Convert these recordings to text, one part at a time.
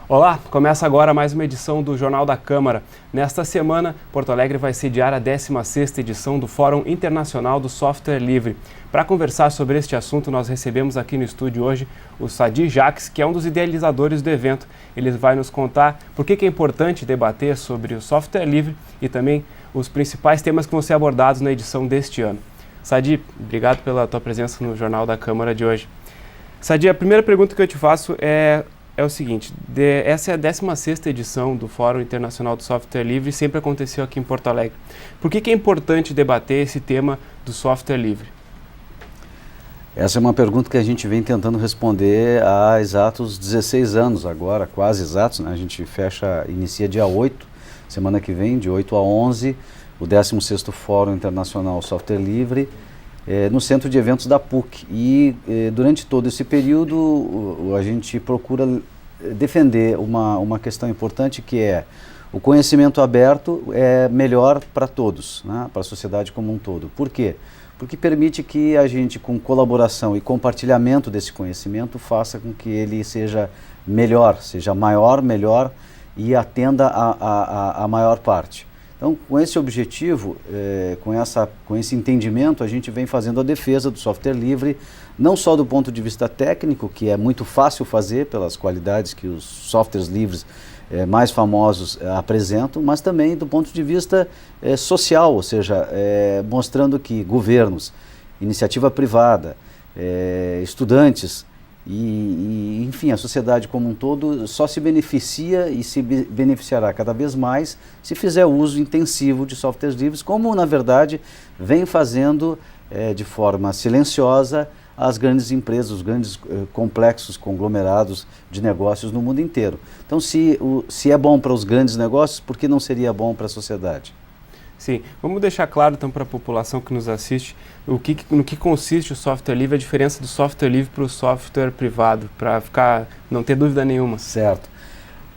Olá, começa agora mais uma edição do Jornal da Câmara. Nesta semana, Porto Alegre vai sediar a 16ª edição do Fórum Internacional do Software Livre. Para conversar sobre este assunto, nós recebemos aqui no estúdio hoje o Sadi Jacques, que é um dos idealizadores do evento. Ele vai nos contar por que é importante debater sobre o software livre e também os principais temas que vão ser abordados na edição deste ano. Sadi, obrigado pela tua presença no Jornal da Câmara de hoje. Sadi, a primeira pergunta que eu te faço é o seguinte, essa é a 16ª edição do Fórum Internacional do Software Livre e sempre aconteceu aqui em Porto Alegre. Por que é importante debater esse tema do software livre? Essa é uma pergunta que a gente vem tentando responder há exatos 16 anos agora, quase exatos, né? A gente inicia dia 8, semana que vem, de 8 a 11, o 16º Fórum Internacional Software Livre, no Centro de Eventos da PUC. E durante todo esse período a gente procura defender uma questão importante, que é o conhecimento aberto é melhor para todos, né? Para a sociedade como um todo. Por quê? Porque permite que a gente, com colaboração e compartilhamento desse conhecimento, faça com que ele seja melhor, seja maior, melhor e atenda a maior parte. Então, com esse objetivo, com esse entendimento, a gente vem fazendo a defesa do software livre, não só do ponto de vista técnico, que é muito fácil fazer pelas qualidades que os softwares livres mais famosos apresentam, mas também do ponto de vista social, ou seja, mostrando que governos, iniciativa privada, estudantes, enfim, a sociedade como um todo só se beneficia e se beneficiará cada vez mais se fizer uso intensivo de softwares livres, como na verdade vem fazendo de forma silenciosa as grandes empresas, os grandes complexos conglomerados de negócios no mundo inteiro. Então, se é bom para os grandes negócios, por que não seria bom para a sociedade? Sim, vamos deixar claro então para a população que nos assiste no que consiste o software livre, a diferença do software livre para o software privado, para não ter dúvida nenhuma. Certo.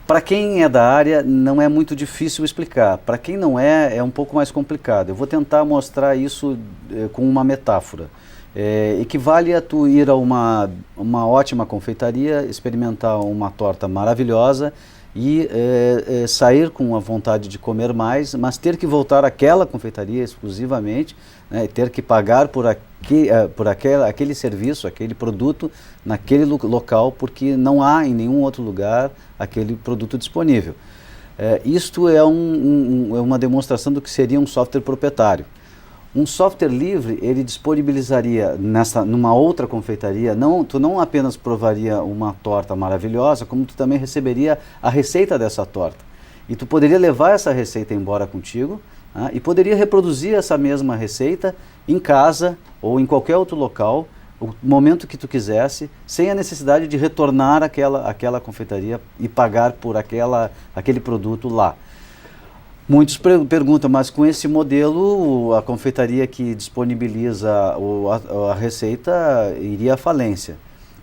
Para quem é da área, não é muito difícil explicar. Para quem não é um pouco mais complicado. Eu vou tentar mostrar isso com uma metáfora. Equivale a tu ir a uma ótima confeitaria, experimentar uma torta maravilhosa e sair com a vontade de comer mais, mas ter que voltar àquela confeitaria exclusivamente, né, ter que pagar por aquele serviço, aquele produto naquele local, porque não há em nenhum outro lugar aquele produto disponível. Isto é uma demonstração do que seria um software proprietário. Um software livre, ele disponibilizaria numa outra confeitaria, tu não apenas provaria uma torta maravilhosa, como tu também receberia a receita dessa torta. E tu poderia levar essa receita embora contigo, e poderia reproduzir essa mesma receita em casa ou em qualquer outro local, o momento que tu quisesse, sem a necessidade de retornar àquela confeitaria e pagar por aquele produto lá. Muitos perguntam, mas com esse modelo, a confeitaria que disponibiliza a receita iria à falência.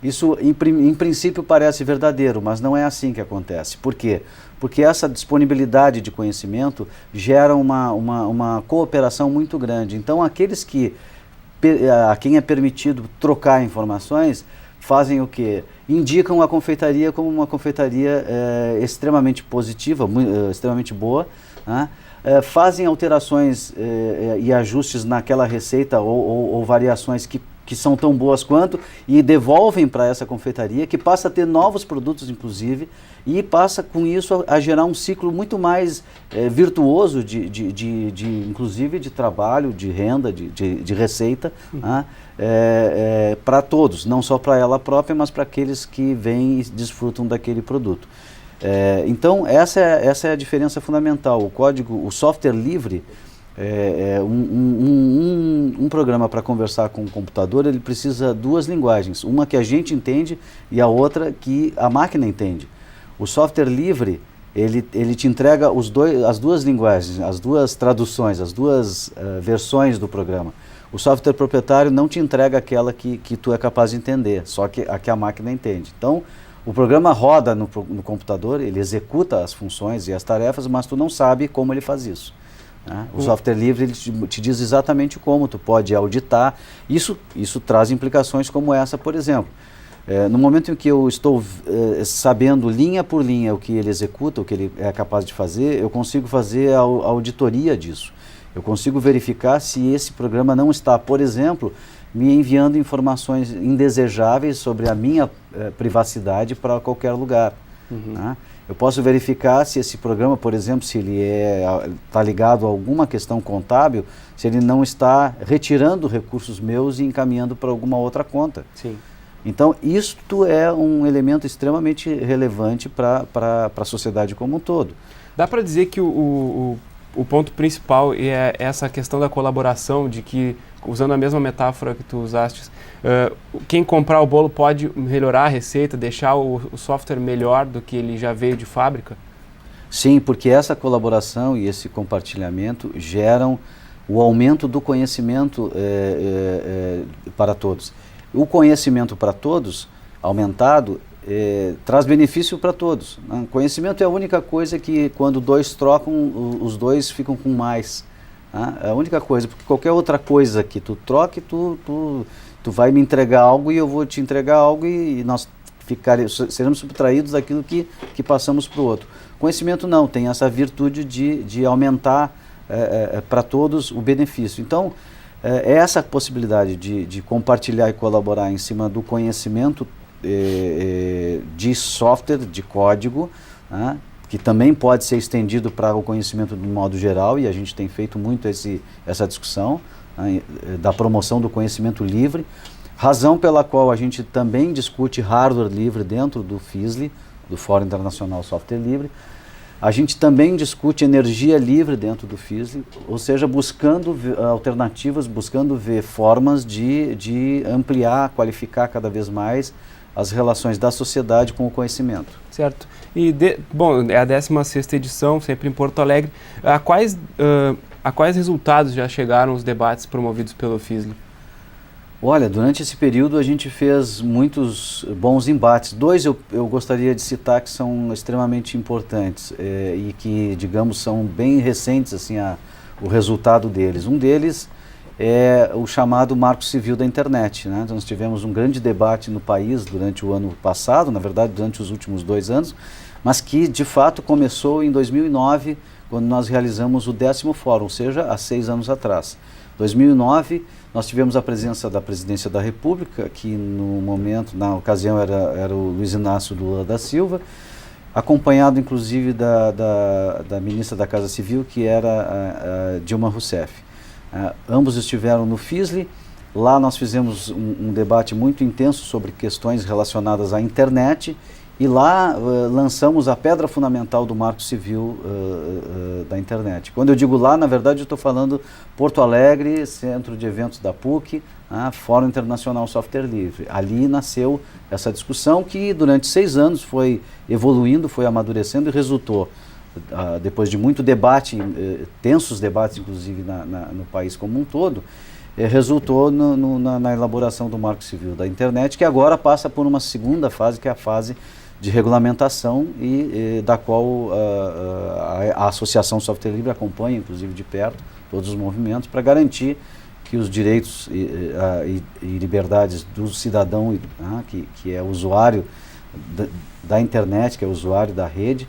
Isso, em princípio, parece verdadeiro, mas não é assim que acontece. Por quê? Porque essa disponibilidade de conhecimento gera uma cooperação muito grande. Então, aqueles a quem é permitido trocar informações, fazem o quê? Indicam a confeitaria como uma confeitaria extremamente positiva, extremamente boa, né? Fazem alterações e ajustes naquela receita ou variações que são tão boas quanto e devolvem para essa confeitaria, que passa a ter novos produtos, inclusive, e passa com isso a gerar um ciclo muito mais virtuoso, inclusive de trabalho, de renda, de receita, para todos, não só para ela própria, mas para aqueles que vêm e desfrutam daquele produto. Então, essa é a diferença fundamental. O software livre, um programa para conversar com o computador, ele precisa duas linguagens, uma que a gente entende e a outra que a máquina entende. O software livre, ele te entrega as duas linguagens, as duas traduções, as duas versões do programa. O software proprietário não te entrega aquela que tu é capaz de entender, só que a máquina entende. Então, o programa roda no computador, ele executa as funções e as tarefas, mas tu não sabe como ele faz isso. O software livre ele te diz exatamente como tu pode auditar. Isso traz implicações como essa, por exemplo. No momento em que eu estou sabendo linha por linha o que ele executa, o que ele é capaz de fazer, eu consigo fazer a auditoria disso. Eu consigo verificar se esse programa não está, por exemplo, me enviando informações indesejáveis sobre a minha privacidade para qualquer lugar. Né? Eu posso verificar se esse programa, por exemplo, se ele está ligado a alguma questão contábil, se ele não está retirando recursos meus e encaminhando para alguma outra conta. Sim. Então, isto é um elemento extremamente relevante para a sociedade como um todo. Dá para dizer que o ponto principal é essa questão da colaboração, de que, usando a mesma metáfora que tu usaste, quem comprar o bolo pode melhorar a receita, deixar o software melhor do que ele já veio de fábrica? Sim, porque essa colaboração e esse compartilhamento geram o aumento do conhecimento para todos. O conhecimento para todos, aumentado, traz benefício para todos. Né? Conhecimento é a única coisa que, quando dois trocam, os dois ficam com mais. Né? É a única coisa, porque qualquer outra coisa que tu troque, tu vai me entregar algo e eu vou te entregar algo e nós seremos subtraídos daquilo que passamos para o outro. Conhecimento não, tem essa virtude de aumentar para todos o benefício. Então, essa possibilidade de compartilhar e colaborar em cima do conhecimento de software, de código, né, que também pode ser estendido para o conhecimento de modo geral, e a gente tem feito muito essa discussão, né, da promoção do conhecimento livre, razão pela qual a gente também discute hardware livre dentro do FISLI, do Fórum Internacional Software Livre. A gente também discute energia livre dentro do FISLI, ou seja, buscando alternativas, buscando ver formas de ampliar, qualificar cada vez mais as relações da sociedade com o conhecimento. Certo. E, bom, é a 16ª edição, sempre em Porto Alegre. A quais resultados já chegaram os debates promovidos pelo FISLI? Olha, durante esse período a gente fez muitos bons embates. Dois eu gostaria de citar que são extremamente importantes e que, digamos, são bem recentes assim, o resultado deles. Um deles é o chamado Marco Civil da Internet. Né? Então, nós tivemos um grande debate no país durante o ano passado, na verdade durante os últimos 2 anos, mas que de fato começou em 2009, quando nós realizamos o 10º Fórum, ou seja, há 6 anos atrás. 2009, nós tivemos a presença da Presidência da República, que no momento, na ocasião era o Luiz Inácio Lula da Silva, acompanhado inclusive da Ministra da Casa Civil, que era a Dilma Rousseff. Ambos estiveram no FISLI. Lá nós fizemos um debate muito intenso sobre questões relacionadas à internet, e lá lançamos a pedra fundamental do Marco Civil da internet. Quando eu digo lá, na verdade eu estou falando Porto Alegre, Centro de Eventos da PUC, Fórum Internacional Software Livre. Ali nasceu essa discussão que durante 6 anos foi evoluindo, foi amadurecendo e resultou, depois de muito debate, tensos debates inclusive no país como um todo, resultou na elaboração do Marco Civil da internet, que agora passa por uma segunda fase, que é a fase de regulamentação e da qual a Associação Software Livre acompanha, inclusive de perto, todos os movimentos para garantir que os direitos e liberdades do cidadão que é usuário da internet, que é usuário da rede,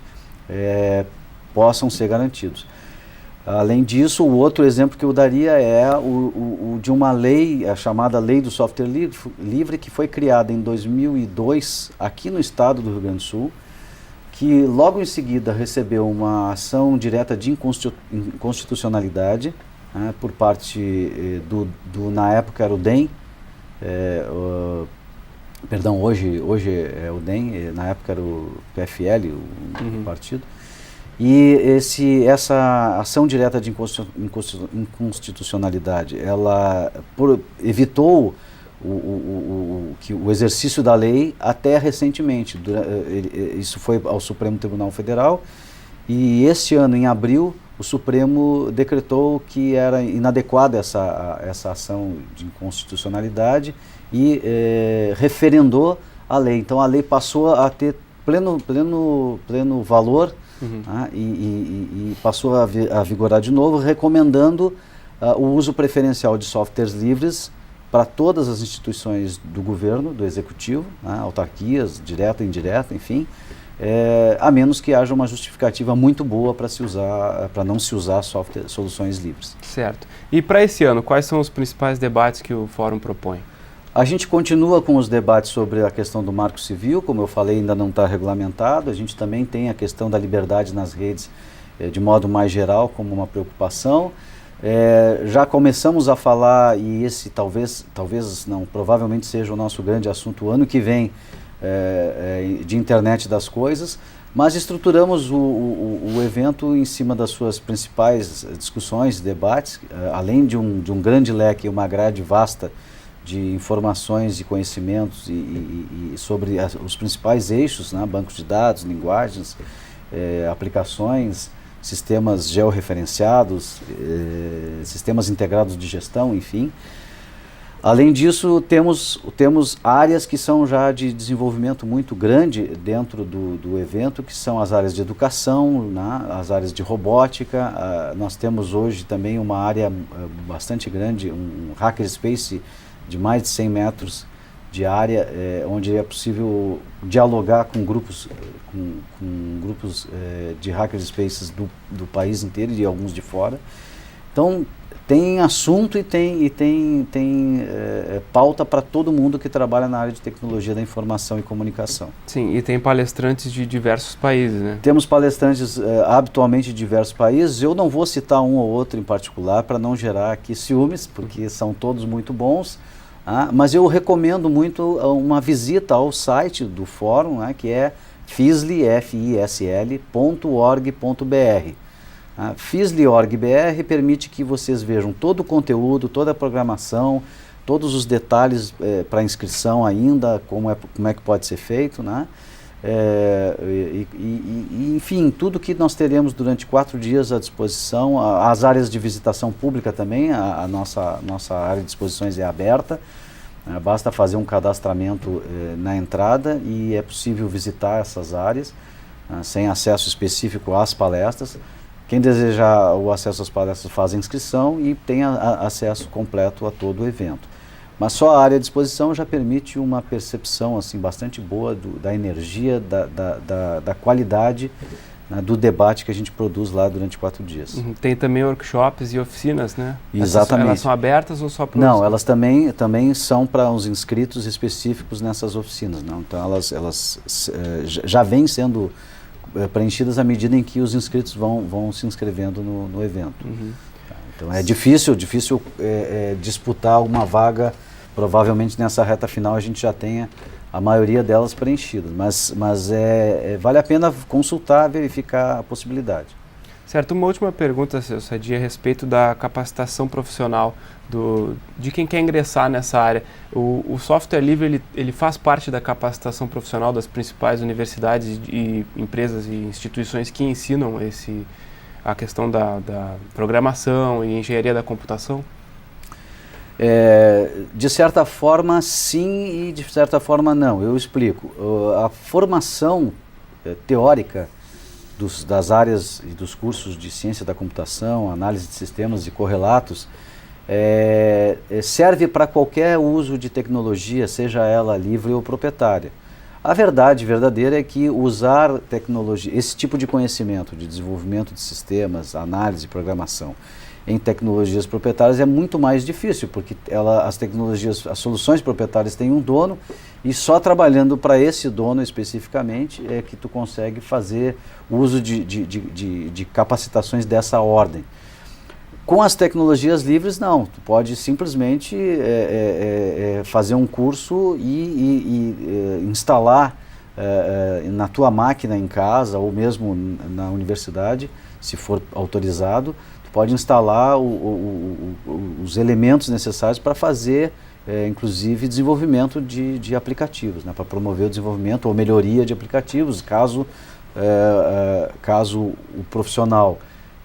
possam ser garantidos. Além disso, o outro exemplo que eu daria é o de uma lei, a chamada Lei do Software Livre, que foi criada em 2002 aqui no estado do Rio Grande do Sul, que logo em seguida recebeu uma ação direta de inconstitucionalidade por parte na época era o DEM, perdão, hoje é o DEM, na época era o PFL, o partido. E essa ação direta de inconstitucionalidade, ela evitou o exercício da lei até recentemente. Isso foi ao Supremo Tribunal Federal, e este ano, em abril, o Supremo decretou que era inadequada essa ação de inconstitucionalidade e referendou a lei. Então a lei passou a ter pleno valor. E passou a vigorar de novo, recomendando o uso preferencial de softwares livres para todas as instituições do governo, do executivo, né, autarquias, direta e indireta, enfim, a menos que haja uma justificativa muito boa para não se usar soluções livres. Certo. E para esse ano, quais são os principais debates que o Fórum propõe? A gente continua com os debates sobre a questão do marco civil, como eu falei, ainda não está regulamentado. A gente também tem a questão da liberdade nas redes, de modo mais geral, como uma preocupação. Já começamos a falar, e esse talvez não, provavelmente seja o nosso grande assunto o ano que vem, de internet das coisas, mas estruturamos o evento em cima das suas principais discussões, debates, além de um grande leque, uma grade vasta de informações e conhecimentos e sobre os principais eixos, né, bancos de dados, linguagens, aplicações, sistemas georreferenciados, sistemas integrados de gestão, enfim. Além disso, temos áreas que são já de desenvolvimento muito grande dentro do evento, que são as áreas de educação, né, as áreas de robótica. Nós temos hoje também uma área bastante grande, um hackerspace de mais de 100 metros de área, onde é possível dialogar com grupos de hackerspaces do país inteiro e de alguns de fora. Então, tem assunto e tem pauta para todo mundo que trabalha na área de tecnologia da informação e comunicação. Sim, e tem palestrantes de diversos países, né? Temos palestrantes habitualmente de diversos países. Eu não vou citar um ou outro em particular para não gerar aqui ciúmes, porque são todos muito bons. Mas eu recomendo muito uma visita ao site do fórum, né, que é fisli.org.br. Fisli.org.br permite que vocês vejam todo o conteúdo, toda a programação, todos os detalhes para inscrição ainda, como é que pode ser feito, né? Enfim, tudo que nós teremos durante 4 dias à disposição, as áreas de visitação pública também, a nossa área de exposições é aberta, basta fazer um cadastramento na entrada e é possível visitar essas áreas, sem acesso específico às palestras. Quem desejar o acesso às palestras faz a inscrição e tem acesso completo a todo o evento. Mas só a área de exposição já permite uma percepção assim, bastante boa da energia, da qualidade, né, do debate que a gente produz lá durante 4 dias. Tem também workshops e oficinas, né? Exatamente. Elas são abertas ou só para os... Não, elas também são para os inscritos específicos nessas oficinas. Não? Então elas já vêm sendo preenchidas à medida em que os inscritos vão se inscrevendo no evento. Então é difícil disputar uma vaga. Provavelmente nessa reta final a gente já tenha a maioria delas preenchidas, mas vale a pena consultar, verificar a possibilidade. Certo, uma última pergunta, seu Sadi, a respeito da capacitação profissional de quem quer ingressar nessa área. O software livre ele faz parte da capacitação profissional das principais universidades e empresas e instituições que ensinam a questão da programação e engenharia da computação? De certa forma sim e de certa forma não. Eu explico. A formação teórica das áreas e dos cursos de ciência da computação, análise de sistemas e correlatos, serve para qualquer uso de tecnologia, seja ela livre ou proprietária. A verdade verdadeira é que usar tecnologia, esse tipo de conhecimento de desenvolvimento de sistemas, análise e programação em tecnologias proprietárias é muito mais difícil, porque as soluções proprietárias têm um dono e só trabalhando para esse dono especificamente é que tu consegue fazer uso de capacitações dessa ordem. Com as tecnologias livres, não. Tu pode simplesmente fazer um curso e instalar na tua máquina em casa ou mesmo na universidade, se for autorizado, tu pode instalar os elementos necessários para fazer, inclusive, desenvolvimento de aplicativos, né, para promover o desenvolvimento ou melhoria de aplicativos, caso o profissional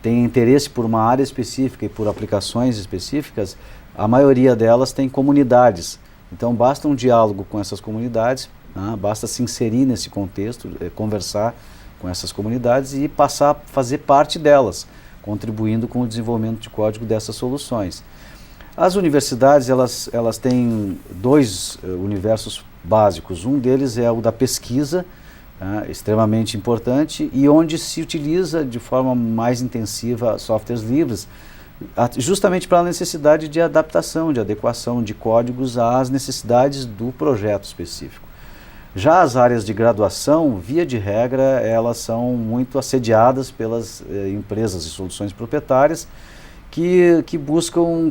tem interesse por uma área específica e por aplicações específicas. A maioria delas tem comunidades. Então, basta um diálogo com essas comunidades, né? Basta se inserir nesse contexto, conversar com essas comunidades e passar a fazer parte delas, contribuindo com o desenvolvimento de código dessas soluções. As universidades, elas têm dois universos básicos. Um deles é o da pesquisa, extremamente importante, e onde se utiliza de forma mais intensiva softwares livres, justamente pela necessidade de adaptação, de adequação de códigos às necessidades do projeto específico. Já as áreas de graduação, via de regra, elas são muito assediadas pelas empresas de soluções proprietárias que buscam,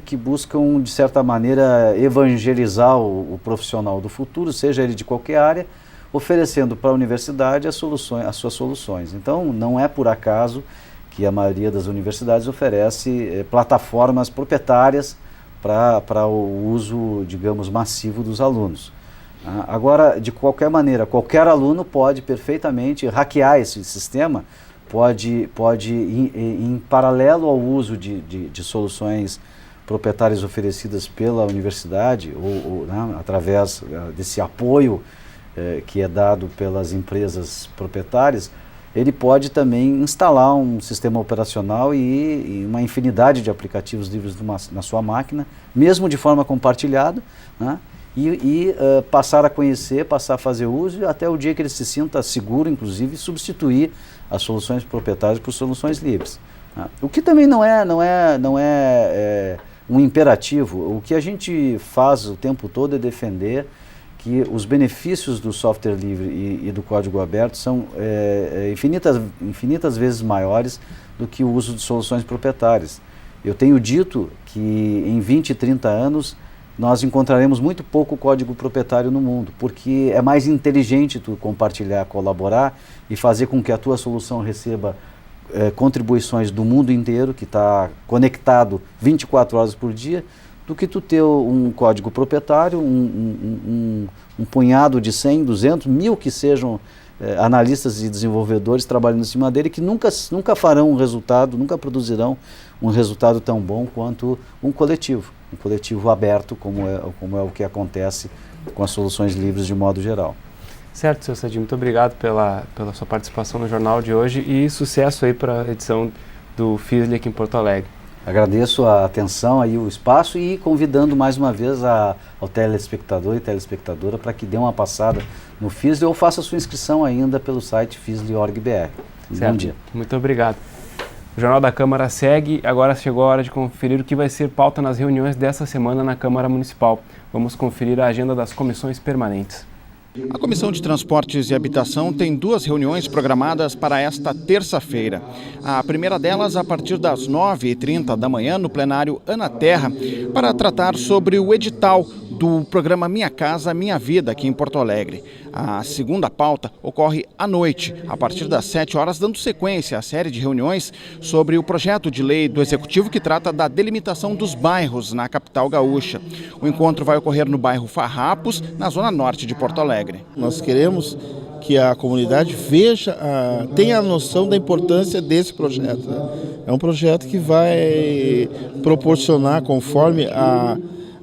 de certa maneira, evangelizar o profissional do futuro, seja ele de qualquer área, oferecendo para a universidade as suas soluções. Então, não é por acaso que a maioria das universidades oferece plataformas proprietárias para o uso, digamos, massivo dos alunos. Agora, de qualquer maneira, qualquer aluno pode perfeitamente hackear esse sistema, pode em paralelo ao uso de soluções proprietárias oferecidas pela universidade, né, através desse apoio que é dado pelas empresas proprietárias, ele pode também instalar um sistema operacional e uma infinidade de aplicativos livres na sua máquina, mesmo de forma compartilhada, né, e passar a conhecer, passar a fazer uso, até o dia que ele se sinta seguro, inclusive, substituir as soluções proprietárias por soluções livres. O que também não é um imperativo. O que a gente faz o tempo todo é defender que os benefícios do software livre e do código aberto são infinitas vezes maiores do que o uso de soluções proprietárias. Eu tenho dito que em 20, 30 anos nós encontraremos muito pouco código proprietário no mundo, porque é mais inteligente tu compartilhar, colaborar e fazer com que a tua solução receba contribuições do mundo inteiro, que está conectado 24 horas por dia, do que tu ter um código proprietário, um punhado de 100, 200, 1000 que sejam analistas e desenvolvedores trabalhando em cima dele, que nunca farão um resultado, nunca produzirão um resultado tão bom quanto um coletivo aberto, como é o que acontece com as soluções livres de modo geral. Certo, Sr. Sadi, muito obrigado pela sua participação no jornal de hoje e sucesso aí para a edição do FISLI aqui em Porto Alegre. Agradeço a atenção e o espaço e convidando mais uma vez ao telespectador e telespectadora para que dê uma passada no FISLI ou faça sua inscrição ainda pelo site fisli.org.br. Bom dia. Muito obrigado. O Jornal da Câmara segue, agora chegou a hora de conferir o que vai ser pauta nas reuniões dessa semana na Câmara Municipal. Vamos conferir a agenda das comissões permanentes. A Comissão de Transportes e Habitação tem 2 reuniões programadas para esta terça-feira. A primeira delas a partir das 9h30 da manhã no plenário Ana Terra, para tratar sobre o edital do programa Minha Casa Minha Vida aqui em Porto Alegre. A segunda pauta ocorre à noite, a partir das 7 horas, dando sequência à série de reuniões sobre o projeto de lei do Executivo que trata da delimitação dos bairros na capital gaúcha. O encontro vai ocorrer no bairro Farrapos, na zona norte de Porto Alegre. Nós queremos que a comunidade tenha a noção da importância desse projeto. É um projeto que vai proporcionar, conforme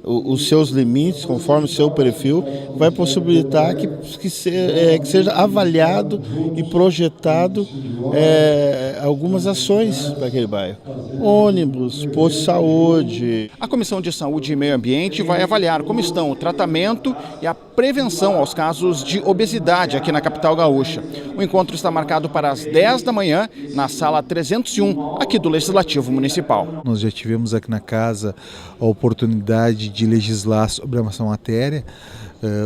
os seus limites, conforme o seu perfil, vai possibilitar que seja avaliado e projetado algumas ações para aquele bairro. Ônibus, posto de saúde. A Comissão de Saúde e Meio Ambiente vai avaliar como estão o tratamento e a prevenção aos casos de obesidade aqui na capital gaúcha. O encontro está marcado para as 10 da manhã na sala 301, aqui do Legislativo Municipal. Nós já tivemos aqui na casa a oportunidade de legislar sobre essa matéria,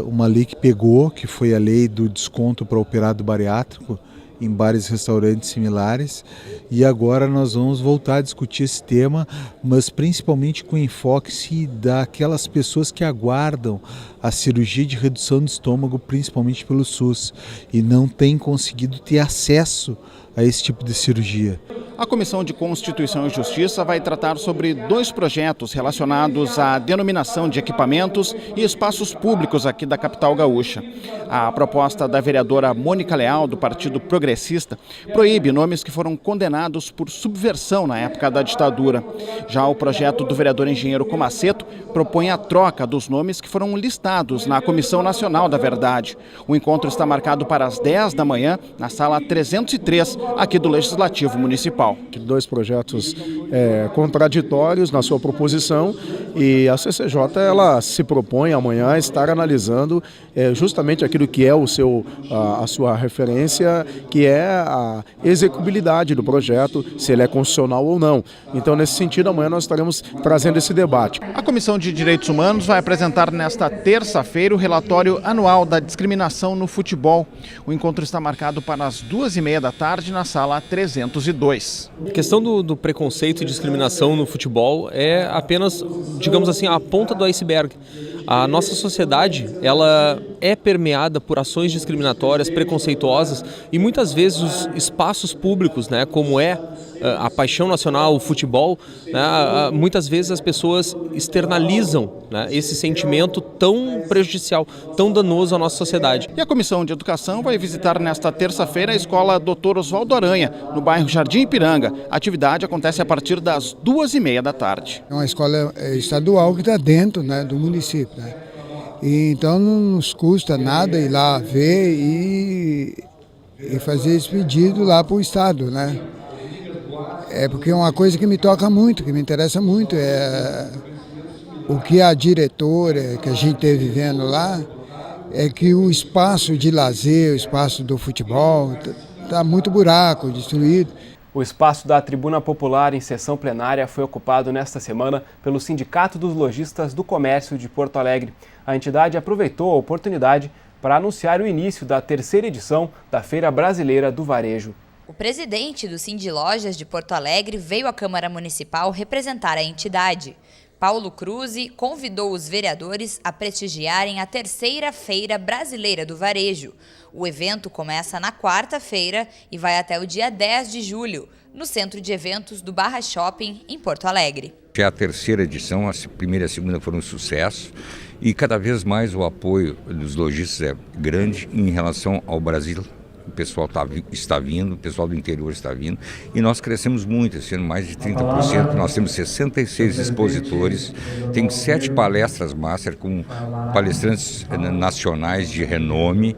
uma lei que pegou, que foi a lei do desconto para operado bariátrico em bares e restaurantes similares, e agora nós vamos voltar a discutir esse tema, mas principalmente com enfoque daquelas pessoas que aguardam a cirurgia de redução do estômago, principalmente pelo SUS, e não têm conseguido ter acesso a esse tipo de cirurgia. A Comissão de Constituição e Justiça vai tratar sobre 2 projetos relacionados à denominação de equipamentos e espaços públicos aqui da capital gaúcha. A proposta da vereadora Mônica Leal, do Partido Progressista, proíbe nomes que foram condenados por subversão na época da ditadura. Já o projeto do vereador engenheiro Comaceto propõe a troca dos nomes que foram listados na Comissão Nacional da Verdade. O encontro está marcado para as 10 da manhã na sala 303, aqui do Legislativo Municipal. 2 projetos contraditórios na sua proposição, e a CCJ ela se propõe amanhã a estar analisando justamente aquilo que é a sua referência, que é a execuibilidade do projeto, se ele é constitucional ou não. Então, nesse sentido, amanhã nós estaremos trazendo esse debate. A Comissão de Direitos Humanos vai apresentar nesta terça-feira o relatório anual da discriminação no futebol. O encontro está marcado para as 2h30 da tarde na sala 302. A questão do preconceito e discriminação no futebol é apenas, digamos assim, a ponta do iceberg. A nossa sociedade, ela é permeada por ações discriminatórias, preconceituosas, e muitas vezes os espaços públicos, né, como é a paixão nacional, o futebol, né, muitas vezes as pessoas externalizam, né, esse sentimento tão prejudicial, tão danoso à nossa sociedade. E a Comissão de Educação vai visitar nesta terça-feira a Escola Dr. Oswaldo Aranha, no bairro Jardim Ipiranga. A atividade acontece a partir das 2h30 da tarde. É uma escola estadual que está dentro, né, do município, né? E então não nos custa nada ir lá ver e fazer esse pedido lá para o Estado, né? É porque é uma coisa que me toca muito, que me interessa muito, é o que a diretora que a gente esteve vendo lá, é que o espaço de lazer, o espaço do futebol, está muito buraco, destruído. O espaço da Tribuna Popular em sessão plenária foi ocupado nesta semana pelo Sindicato dos Lojistas do Comércio de Porto Alegre. A entidade aproveitou a oportunidade para anunciar o início da 3ª edição da Feira Brasileira do Varejo. O presidente do Sindilojas de Porto Alegre veio à Câmara Municipal representar a entidade. Paulo Cruzzi convidou os vereadores a prestigiarem a 3ª Feira Brasileira do Varejo. O evento começa na quarta-feira e vai até o dia 10 de julho, no Centro de Eventos do Barra Shopping, em Porto Alegre. Já a 3ª edição, a primeira e a segunda foram um sucesso, e cada vez mais o apoio dos lojistas é grande em relação ao Brasil. O pessoal está vindo, o pessoal do interior está vindo, e nós crescemos muito, esse ano mais de 30%. Nós temos 66 expositores, tem 7 palestras master com palestrantes nacionais de renome,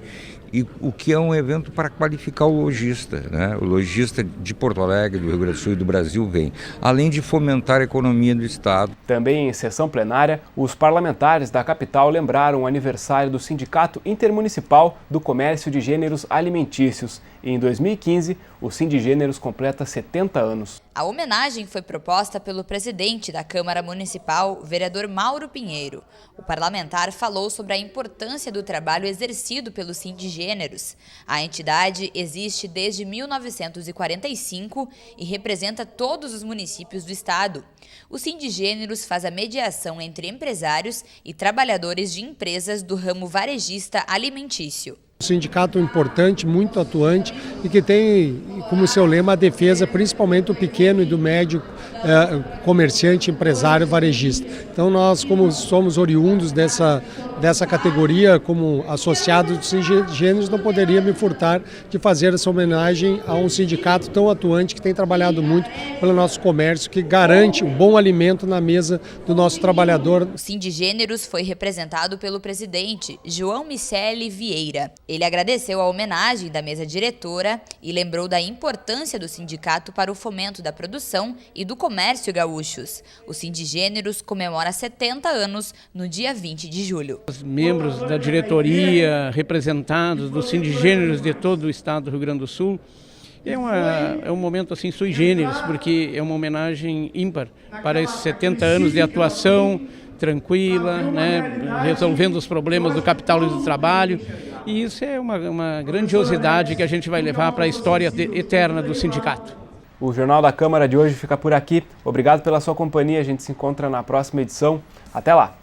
e o que é um evento para qualificar o lojista, né? O lojista de Porto Alegre, do Rio Grande do Sul e do Brasil vem, além de fomentar a economia do Estado. Também em sessão plenária, os parlamentares da capital lembraram o aniversário do Sindicato Intermunicipal do Comércio de Gêneros Alimentícios. E em 2015, o Sindigêneros completa 70 anos. A homenagem foi proposta pelo presidente da Câmara Municipal, vereador Mauro Pinheiro. O parlamentar falou sobre a importância do trabalho exercido pelo Sindigêneros. A entidade existe desde 1945 e representa todos os municípios do estado. O Sindigêneros faz a mediação entre empresários e trabalhadores de empresas do ramo varejista alimentício. Um sindicato importante, muito atuante e que tem como seu lema a defesa principalmente do pequeno e do médio comerciante, empresário, varejista. Então nós, como somos oriundos dessa categoria, como associados dos Sindigêneros, não poderia me furtar de fazer essa homenagem a um sindicato tão atuante que tem trabalhado muito pelo nosso comércio, que garante um bom alimento na mesa do nosso trabalhador. O Sindigêneros foi representado pelo presidente João Miceli Vieira. Ele agradeceu a homenagem da mesa diretora e lembrou da importância do sindicato para o fomento da produção e do comércio gaúchos. O Sindigêneros comemora 70 anos no dia 20 de julho. Os membros da diretoria, representados dos Sindigêneros de todo o estado do Rio Grande do Sul, é um momento assim sui generis, porque é uma homenagem ímpar para esses 70 anos de atuação tranquila, né, resolvendo os problemas do capital e do trabalho. E isso é uma grandiosidade que a gente vai levar para a história eterna do sindicato. O Jornal da Câmara de hoje fica por aqui. Obrigado pela sua companhia. A gente se encontra na próxima edição. Até lá!